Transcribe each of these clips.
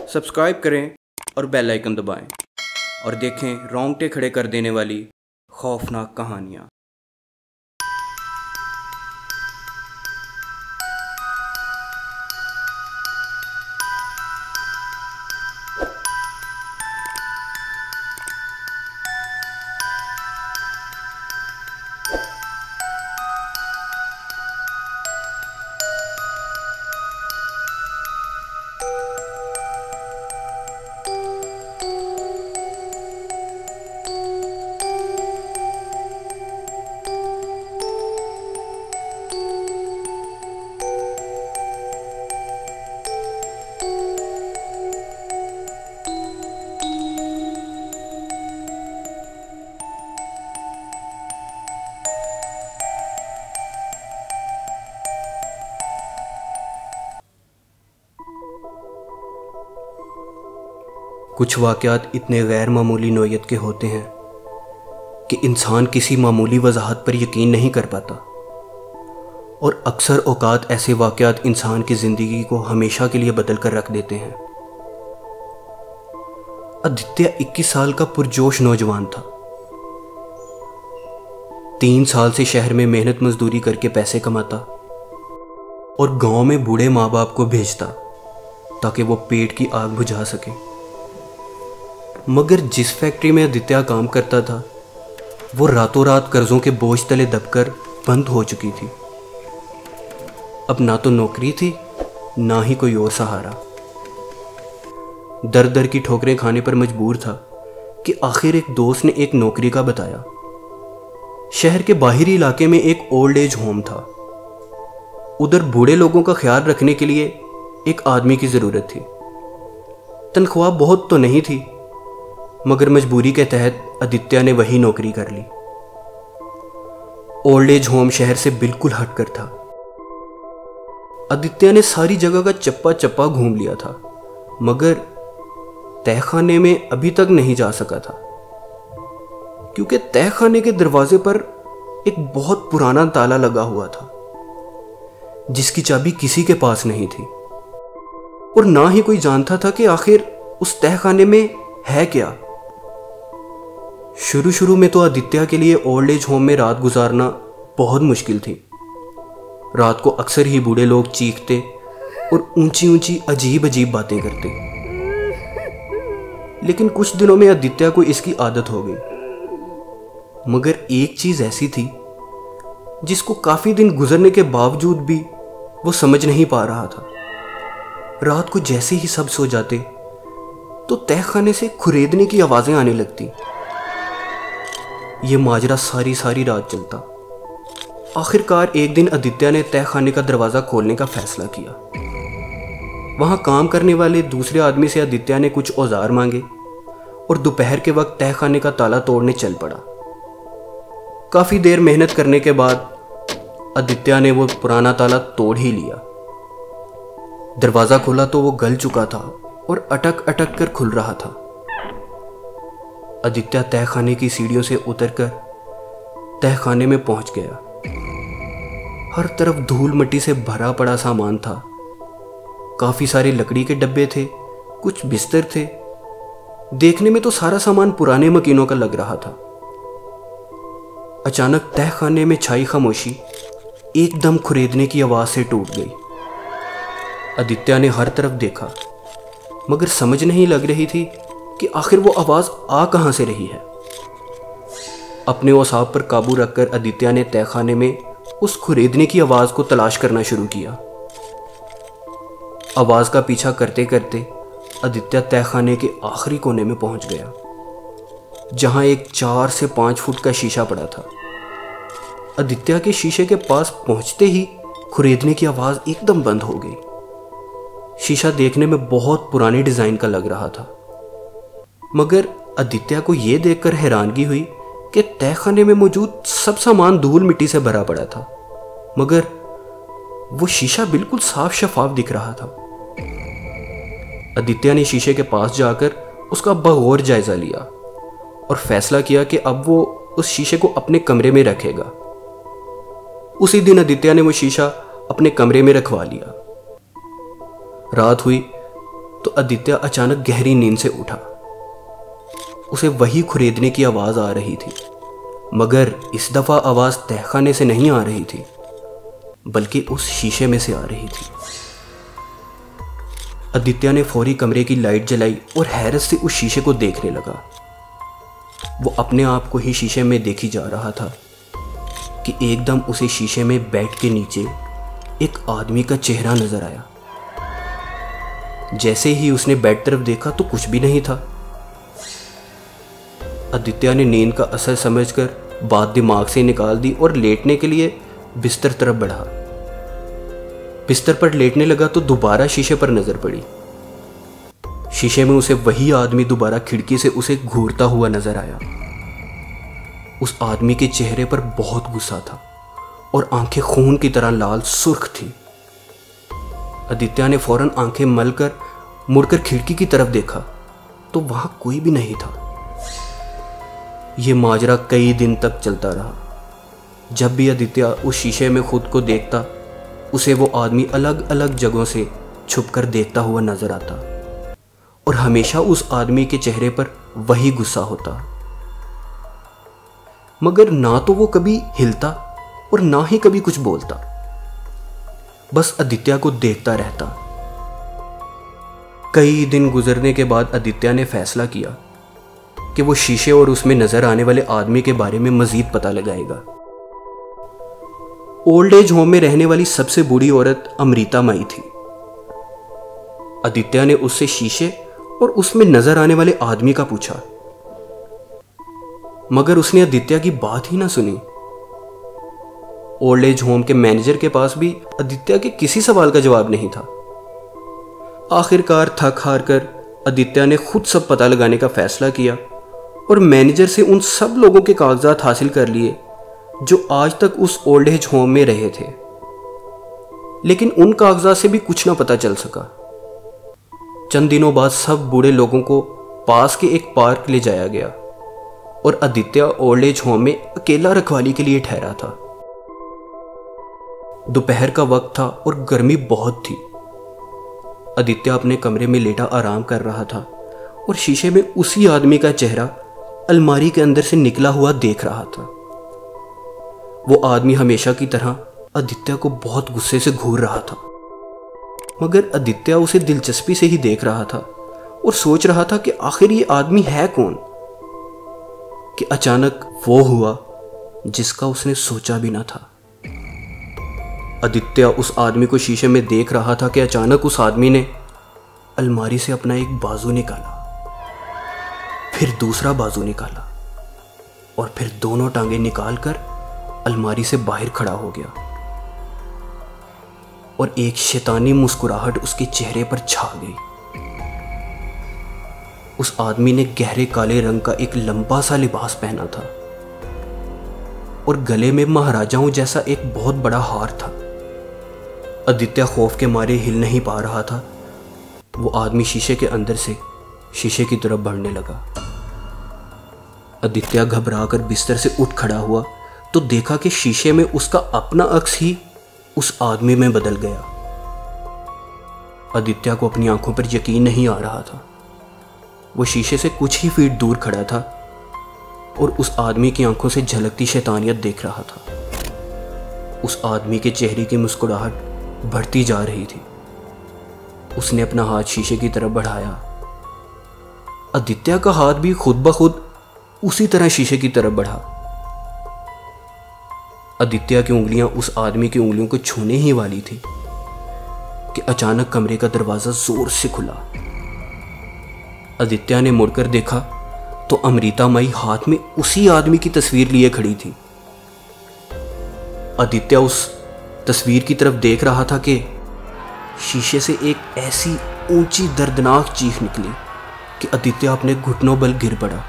Subscribe करें और bell icon दबाएं और देखें रोंगटे खड़े कर देने वाली खौफनाक कहानियाँ। कुछ वाक़यात इतने गैर मामूली नौयत के होते हैं कि इंसान किसी मामूली वजाहत पर यकीन नहीं कर पाता, और अक्सर औकात ऐसे वाक़यात इंसान की ज़िंदगी को हमेशा के लिए बदल कर रख देते हैं। आदित्य 21 साल का पुरजोश नौजवान था। 3 साल से शहर में मेहनत मजदूरी करके पैसे कमाता और गांव में बूढ़े माँ बाप को भेजता ताकि वो पेट की आग बुझा सके। मगर जिस फैक्ट्री में आदित्य काम करता था वो रातों रात कर्जों के बोझ तले दबकर बंद हो चुकी थी। अब ना तो नौकरी थी ना ही कोई और सहारा। दर दर की ठोकरें खाने पर मजबूर था कि आखिर एक दोस्त ने एक नौकरी का बताया। शहर के बाहरी इलाके में एक ओल्ड एज होम था। उधर बूढ़े लोगों का ख्याल रखने के लिए एक आदमी की ज़रूरत थी। तनख्वाह बहुत तो नहीं थी, मगर मजबूरी के तहत आदित्य ने वही नौकरी कर ली। ओल्ड एज होम शहर से बिल्कुल हटकर था। आदित्य ने सारी जगह का चप्पा चप्पा घूम लिया था, मगर तहखाने में अभी तक नहीं जा सका था, क्योंकि तहखाने के दरवाजे पर एक बहुत पुराना ताला लगा हुआ था जिसकी चाबी किसी के पास नहीं थी, और ना ही कोई जानता था कि आखिर उस तहखाने में है क्या। शुरू में तो आदित्य के लिए ओल्ड एज होम में रात गुजारना बहुत मुश्किल थी। रात को अक्सर ही बूढ़े लोग चीखते और ऊंची ऊंची अजीब अजीब बातें करते, लेकिन कुछ दिनों में आदित्य को इसकी आदत हो गई। मगर एक चीज ऐसी थी जिसको काफी दिन गुजरने के बावजूद भी वो समझ नहीं पा रहा था। रात को जैसे ही सब सो जाते तो तहखाने से खुरेदने की आवाजें आने लगती। ये माजरा सारी रात चलता। आखिरकार एक दिन आदित्य ने तहखाने का दरवाज़ा खोलने का फैसला किया। वहाँ काम करने वाले दूसरे आदमी से आदित्य ने कुछ औजार मांगे और दोपहर के वक्त तहखाने का ताला तोड़ने चल पड़ा। काफ़ी देर मेहनत करने के बाद आदित्य ने वो पुराना ताला तोड़ ही लिया। दरवाज़ा खोला तो वो गल चुका था और अटक अटक कर खुल रहा था। आदित्य तहखाने की सीढ़ियों से उतरकर तहखाने में पहुंच गया। हर तरफ धूल मिट्टी से भरा पड़ा सामान था। काफी सारे लकड़ी के डब्बे थे, कुछ बिस्तर थे। देखने में तो सारा सामान पुराने मकीनों का लग रहा था। अचानक तहखाने में छाई खामोशी एकदम खुरेदने की आवाज से टूट गई। आदित्य ने हर तरफ देखा, मगर समझ नहीं लग रही थी कि आखिर वो आवाज आ कहां से रही है। अपने औसाफ पर काबू रखकर आदित्य ने तहखाने में उस खुरेदने की आवाज को तलाश करना शुरू किया। आवाज का पीछा करते करते आदित्य तहखाने के आखिरी कोने में पहुंच गया, जहां एक 4 से 5 फुट का शीशा पड़ा था। आदित्य के शीशे के पास पहुंचते ही खुरेदने की आवाज एकदम बंद हो गई। शीशा देखने में बहुत पुराने डिजाइन का लग रहा था, मगर आदित्य को यह देखकर हैरानगी हुई कि तहखाने में मौजूद सब सामान धूल मिट्टी से भरा पड़ा था, मगर वो शीशा बिल्कुल साफ शफाफ दिख रहा था। आदित्य ने शीशे के पास जाकर उसका बगौर जायजा लिया और फैसला किया कि अब वो उस शीशे को अपने कमरे में रखेगा। उसी दिन आदित्य ने वो शीशा अपने कमरे में रखवा लिया। रात हुई तो आदित्य अचानक गहरी नींद से उठा। उसे वही खुरेदने की आवाज आ रही थी, मगर इस दफा आवाज तहखाने से नहीं आ रही थी, बल्कि उस शीशे में से आ रही थी। आदित्य ने फौरी कमरे की लाइट जलाई और हैरत से उस शीशे को देखने लगा। वो अपने आप को ही शीशे में देखी जा रहा था कि एकदम उसे शीशे में बेड के नीचे एक आदमी का चेहरा नजर आया। जैसे ही उसने बेड तरफ देखा तो कुछ भी नहीं था। आदित्य ने नींद का असर समझकर बात दिमाग से निकाल दी और लेटने के लिए बिस्तर तरफ बढ़ा। बिस्तर पर लेटने लगा तो दोबारा शीशे पर नजर पड़ी। शीशे में उसे वही आदमी दोबारा खिड़की से उसे घूरता हुआ नजर आया। उस आदमी के चेहरे पर बहुत गुस्सा था और आंखें खून की तरह लाल सुर्ख थी। आदित्य ने फौरन आंखें मलकर मुड़कर खिड़की की तरफ देखा तो वहां कोई भी नहीं था। यह माजरा कई दिन तक चलता रहा। जब भी आदित्य उस शीशे में खुद को देखता, उसे वो आदमी अलग अलग जगहों से छुपकर देखता हुआ नजर आता और हमेशा उस आदमी के चेहरे पर वही गुस्सा होता। मगर ना तो वो कभी हिलता और ना ही कभी कुछ बोलता, बस आदित्य को देखता रहता। कई दिन गुजरने के बाद आदित्य ने फैसला किया कि वो शीशे और उसमें नजर आने वाले आदमी के बारे में मजीद पता लगाएगा। ओल्ड एज होम में रहने वाली सबसे बूढ़ी औरत अमृता माई थी। आदित्य ने उससे शीशे और उसमें नजर आने वाले आदमी का पूछा, मगर उसने आदित्य की बात ही ना सुनी। ओल्ड एज होम के मैनेजर के पास भी आदित्य के किसी सवाल का जवाब नहीं था। आखिरकार थक हार कर आदित्य ने खुद सब पता लगाने का फैसला किया और मैनेजर से उन सब लोगों के कागजात हासिल कर लिए जो आज तक उस ओल्ड एज होम में रहे थे, लेकिन उन कागजात से भी कुछ ना पता चल सका। चंद दिनों बाद सब बूढ़े लोगों को पास के एक पार्क ले जाया गया और आदित्य ओल्ड एज होम में अकेला रखवाली के लिए ठहरा था। दोपहर का वक्त था और गर्मी बहुत थी। आदित्य अपने कमरे में लेटा आराम कर रहा था और शीशे में उसी आदमी का चेहरा अलमारी के अंदर से निकला हुआ देख रहा था। वो आदमी हमेशा की तरह आदित्य को बहुत गुस्से से घूर रहा था, मगर आदित्य उसे दिलचस्पी से ही देख रहा था और सोच रहा था कि आखिर ये आदमी है कौन, कि अचानक वो हुआ जिसका उसने सोचा भी ना था। आदित्य उस आदमी को शीशे में देख रहा था कि अचानक उस आदमी ने अलमारी से अपना एक बाजू निकाला, फिर दूसरा बाजू निकाला और फिर दोनों टांगे निकालकर अलमारी से बाहर खड़ा हो गया और एक शैतानी मुस्कुराहट उसके चेहरे पर छा गई। उस आदमी ने गहरे काले रंग का एक लंबा सा लिबास पहना था और गले में महाराजाओं जैसा एक बहुत बड़ा हार था। आदित्य खौफ के मारे हिल नहीं पा रहा था। वो आदमी शीशे के अंदर से शीशे की तरफ बढ़ने लगा। आदित्य घबराकर बिस्तर से उठ खड़ा हुआ तो देखा कि शीशे में उसका अपना अक्स ही उस आदमी में बदल गया। आदित्य को अपनी आंखों पर यकीन नहीं आ रहा था। वो शीशे से कुछ ही फीट दूर खड़ा था और उस आदमी की आंखों से झलकती शैतानियत देख रहा था। उस आदमी के चेहरे की मुस्कुराहट बढ़ती जा रही थी। उसने अपना हाथ शीशे की तरफ बढ़ाया। आदित्य का हाथ भी खुद ब खुद उसी तरह शीशे की तरफ बढ़ा। आदित्य की उंगलियां उस आदमी की उंगलियों को छूने ही वाली थी कि अचानक कमरे का दरवाजा जोर से खुला। आदित्य ने मुड़कर देखा तो अमृता माई हाथ में उसी आदमी की तस्वीर लिए खड़ी थी। आदित्य उस तस्वीर की तरफ देख रहा था कि शीशे से एक ऐसी ऊंची दर्दनाक चीख निकली कि आदित्य अपने घुटनों बल गिर पड़ा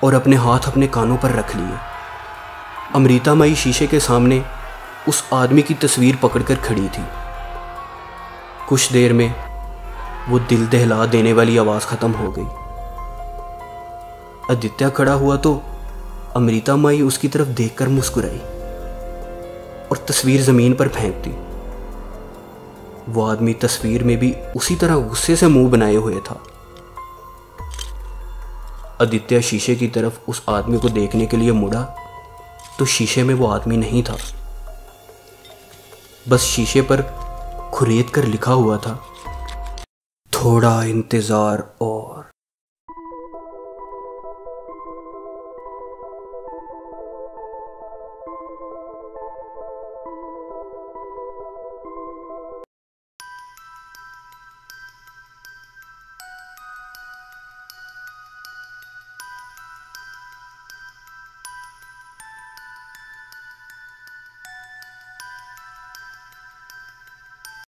और अपने हाथ अपने कानों पर रख लिए। अमृता माई शीशे के सामने उस आदमी की तस्वीर पकड़कर खड़ी थी। कुछ देर में वो दिल दहला देने वाली आवाज खत्म हो गई। आदित्य खड़ा हुआ तो अमृता माई उसकी तरफ देखकर मुस्कुराई और तस्वीर जमीन पर फेंक दी। वो आदमी तस्वीर में भी उसी तरह गुस्से से मुंह बनाए हुए था। आदित्य शीशे की तरफ उस आदमी को देखने के लिए मुड़ा तो शीशे में वो आदमी नहीं था। बस शीशे पर खुरेद कर लिखा हुआ था, थोड़ा इंतजार और।